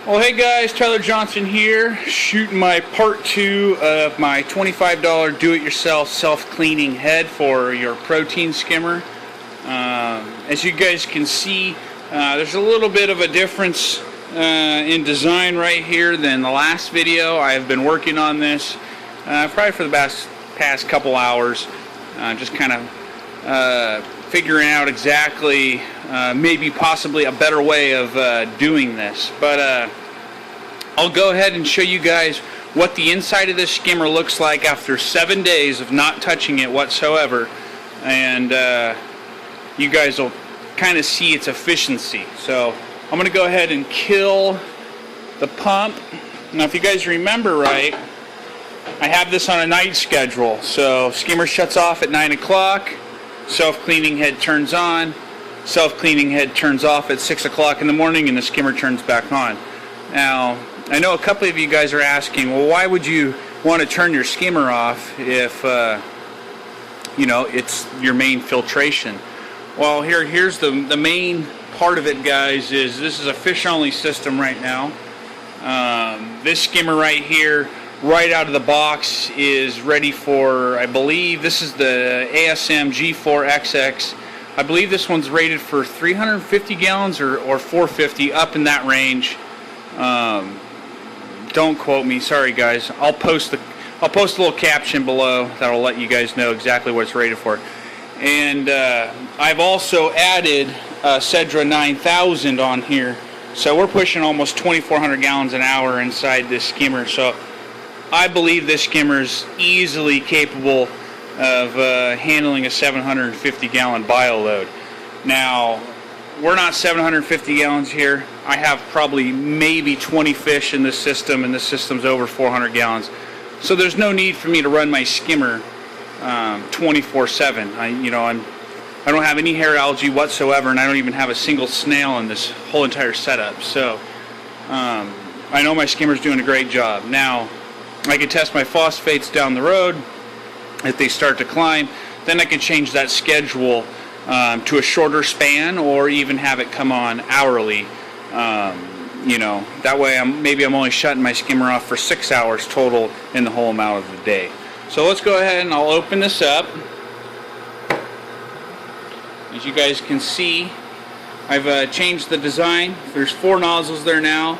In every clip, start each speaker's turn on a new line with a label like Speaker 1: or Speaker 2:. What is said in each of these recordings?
Speaker 1: Well, hey guys, Tyler Johnson here, shooting my part 2 of my $25 do-it-yourself self-cleaning head for your protein skimmer. As you guys can see, there's a little bit of a difference in design right here than the last video. I have been working on this probably for the past couple hours, just kind of figuring out exactly maybe possibly a better way of doing this. But I'll go ahead and show you guys what the inside of this skimmer looks like after 7 days of not touching it whatsoever, and you guys will kind of see its efficiency. So I'm going to go ahead and kill the pump. Now if you guys remember right, I have this on a night schedule, so skimmer shuts off at 9 o'clock, self-cleaning head turns on, self-cleaning head turns off at 6 o'clock in the morning, and the skimmer turns back on. Now, I know a couple of you guys are asking, well, why would you want to turn your skimmer off if, you know, it's your main filtration? Well, here's the main part of it, guys, is this is a fish-only system right now. This skimmer right here, right out of the box, is ready for, I believe, this is the ASM G4XX. I believe this one's rated for 350 gallons or 450, up in that range. Don't quote me, sorry guys. I'll post a little caption below that'll let you guys know exactly what it's rated for. And I've also added Cedra 9000 on here, so we're pushing almost 2,400 gallons an hour inside this skimmer. So I believe this skimmer is easily capable of handling a 750 gallon bio load. Now, we're not 750 gallons here. I have probably maybe 20 fish in this system, and this system's over 400 gallons. So there's no need for me to run my skimmer 24/7. I don't have any hair algae whatsoever, and I don't even have a single snail in this whole entire setup. So I know my skimmer's doing a great job. Now, I can test my phosphates down the road. If they start to climb, then I can change that schedule to a shorter span, or even have it come on hourly. You know, that way I'm only shutting my skimmer off for 6 hours total in the whole amount of the day. So let's go ahead and I'll open this up. As you guys can see, I've changed the design. There's 4 nozzles there now,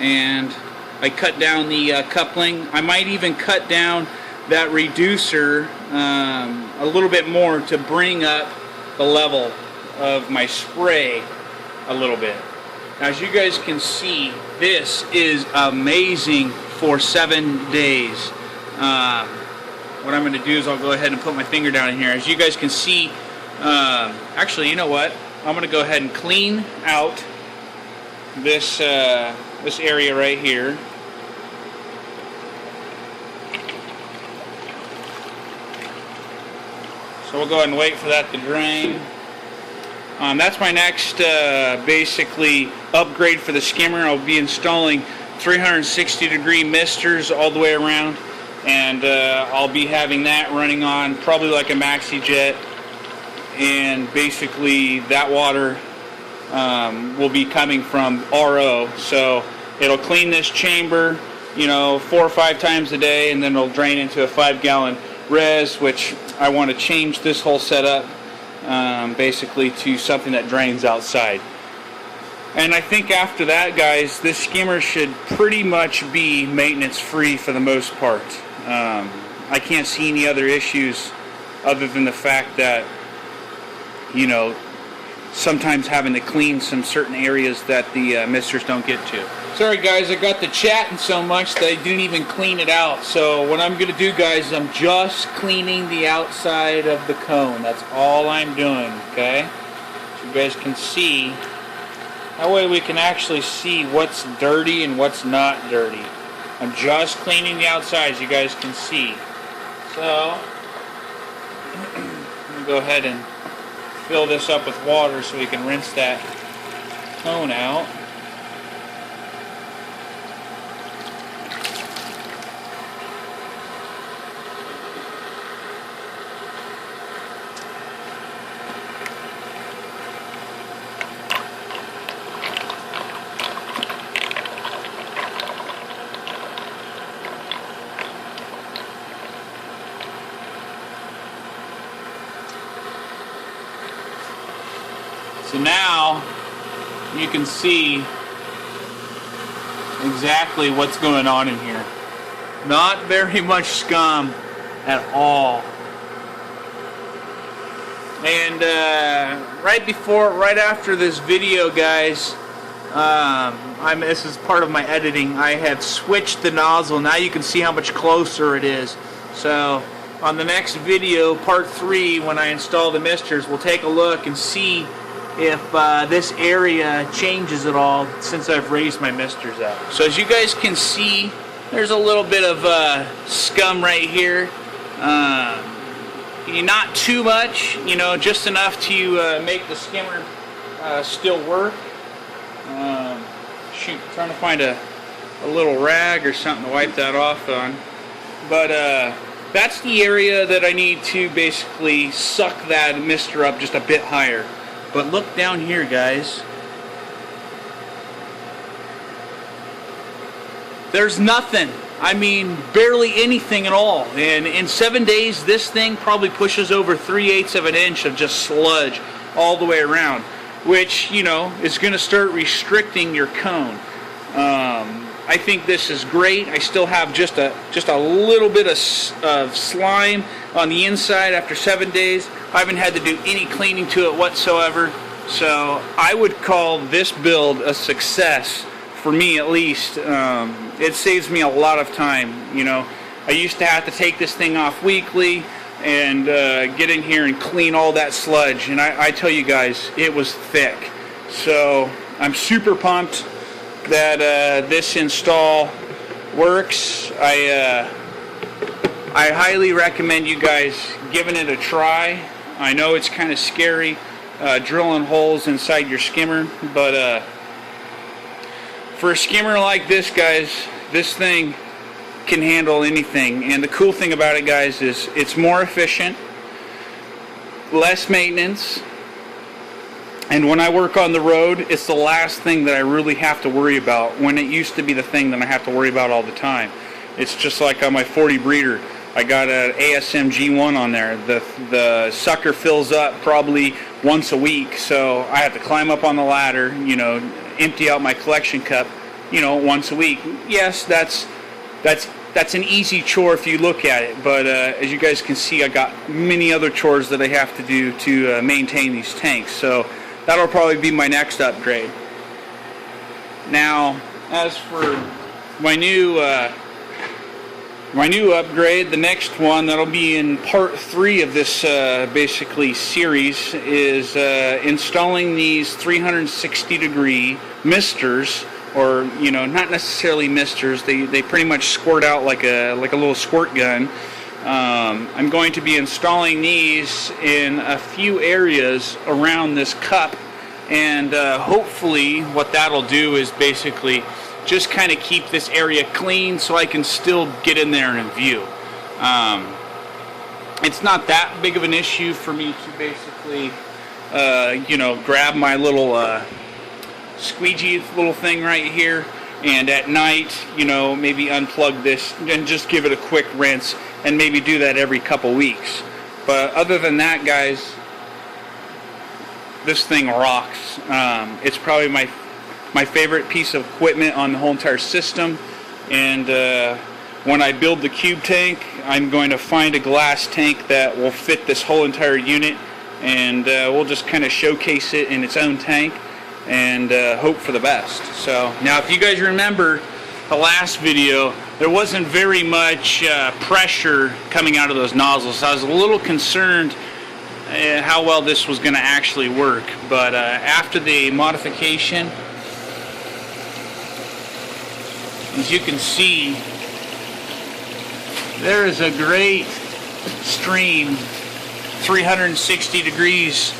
Speaker 1: and I cut down the coupling. I might even cut down that reducer a little bit more to bring up the level of my spray a little bit. As you guys can see, this is amazing for 7 days. What I'm going to do is I'll go ahead and put my finger down in here. As you guys can see, actually, you know what? I'm going to go ahead and clean out this this area right here. So we'll go ahead and wait for that to drain. That's my next basically upgrade for the skimmer. I'll be installing 360-degree misters all the way around, and I'll be having that running on probably like a MaxiJet, and basically that water will be coming from RO, so it'll clean this chamber, you know, 4 or 5 times a day, and then it'll drain into a 5-gallon res, which I want to change this whole setup basically to something that drains outside. And I think after that, guys, this skimmer should pretty much be maintenance free for the most part. I can't see any other issues other than the fact that, you know, sometimes having to clean some certain areas that the misters don't get to. Sorry guys, I got the chatting so much that I didn't even clean it out. So what I'm going to do, guys, is I'm just cleaning the outside of the cone. That's all I'm doing, okay? So you guys can see. That way we can actually see what's dirty and what's not dirty. I'm just cleaning the outside, as you guys can see. So, I'm going to go ahead and fill this up with water so we can rinse that cone out. So now you can see exactly what's going on in here. Not very much scum at all. And right after this video, guys, this is part of my editing. I have switched the nozzle. Now you can see how much closer it is. So on the next video, part 3, when I install the misters, we'll take a look and see if this area changes at all since I've raised my misters up. So as you guys can see, there's a little bit of scum right here. Not too much, you know, just enough to make the skimmer still work. Shoot, trying to find a little rag or something to wipe that off on. But that's the area that I need to basically suck that mister up just a bit higher. But look down here, guys. There's nothing. I mean, barely anything at all. And in 7 days, this thing probably pushes over 3/8 of an inch of just sludge all the way around, which, you know, is going to start restricting your cone. I think this is great. I still have just a little bit of slime on the inside after 7 days. I haven't had to do any cleaning to it whatsoever. So I would call this build a success, for me at least. It saves me a lot of time. You know, I used to have to take this thing off weekly and get in here and clean all that sludge, and I tell you guys, it was thick. So I'm super pumped that this install works. I highly recommend you guys giving it a try. I know it's kind of scary drilling holes inside your skimmer, but for a skimmer like this, guys, this thing can handle anything. And the cool thing about it, guys, is it's more efficient, less maintenance, and when I work on the road, it's the last thing that I really have to worry about, when it used to be the thing that I have to worry about all the time. It's just like on my 40 breeder. I got an ASM G1 on there. The sucker fills up probably once a week, so I have to climb up on the ladder, you know, empty out my collection cup, you know, once a week. Yes, that's an easy chore if you look at it, but as you guys can see, I got many other chores that I have to do to maintain these tanks. So that'll probably be my next upgrade. Now, as for my new upgrade, the next one that'll be in part 3 of this basically series is installing these 360-degree misters, or, you know, not necessarily misters. They pretty much squirt out like a little squirt gun. I'm going to be installing these in a few areas around this cup, and hopefully what that'll do is basically just kind of keep this area clean so I can still get in there and view. It's not that big of an issue for me to basically you know, grab my little squeegee little thing right here, and at night, you know, maybe unplug this and just give it a quick rinse, and maybe do that every couple weeks. But other than that, guys, this thing rocks. It's probably my favorite piece of equipment on the whole entire system. And when I build the cube tank, I'm going to find a glass tank that will fit this whole entire unit, and we'll just kind of showcase it in its own tank and hope for the best. So now, if you guys remember the last video, there wasn't very much pressure coming out of those nozzles. So I was a little concerned how well this was going to actually work. But after the modification, as you can see, there is a great stream 360 degrees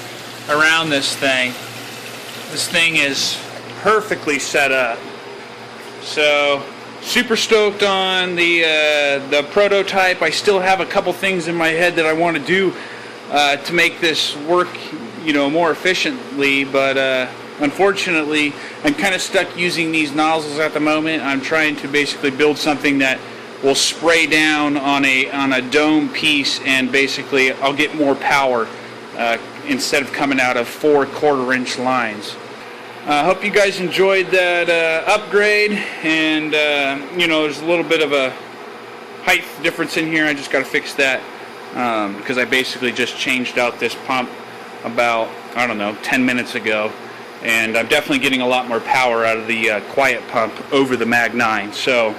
Speaker 1: around this thing. This thing is perfectly set up. So super stoked on the prototype. I still have a couple things in my head that I want to do to make this work, you know, more efficiently, but unfortunately I'm kind of stuck using these nozzles at the moment. I'm trying to basically build something that will spray down on a dome piece, and basically I'll get more power instead of coming out of 4 1/4-inch lines. I hope you guys enjoyed that upgrade, and you know, there's a little bit of a height difference in here. I just got to fix that because I basically just changed out this pump about, I don't know, 10 minutes ago, and I'm definitely getting a lot more power out of the quiet pump over the Mag 9. So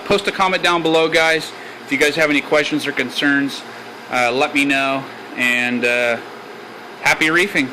Speaker 1: post a comment down below, guys. If you guys have any questions or concerns, let me know, and happy reefing.